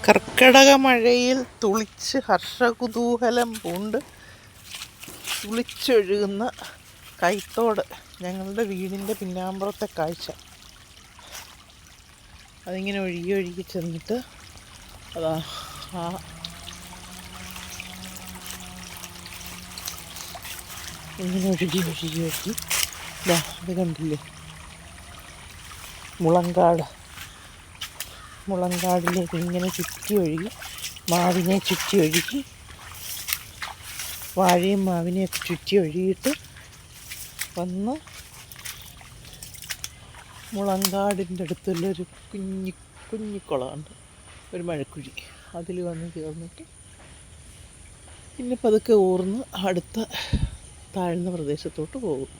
കർക്കിടക മഴയിൽ തുളിച്ച് ഹർഷകുതൂഹലം പൂണ്ട് തുളിച്ചൊഴുകുന്ന കൈത്തോട് ഞങ്ങളുടെ വീടിൻ്റെ പിന്നാമ്പുറത്തെ കാഴ്ച. അതിങ്ങനെ ഒഴുകി ഒഴുകി ചെന്നിട്ട് അതാ ഇങ്ങനെ ഒഴുകി ഒഴുകി ഒഴുകി അത് കണ്ടില്ലേ, മുളങ്കാടിലേക്ക് ഇങ്ങനെ ചുറ്റി ഒഴുകി, മാവിനെ ചുറ്റി ഒഴുകി, വാഴയും മാവിനെയൊക്കെ ചുറ്റി ഒഴുകിയിട്ട് വന്ന് മുളങ്കാടിൻ്റെ അടുത്തുള്ളൊരു കുഞ്ഞിക്കുളമുണ്ട്, ഒരു മഴക്കുഴി. അതിൽ വന്ന് ചേർന്നിട്ട് പിന്നെ പതുക്കെ ഊർന്ന് അടുത്ത താഴ്ന്ന പ്രദേശത്തോട്ട് പോകും.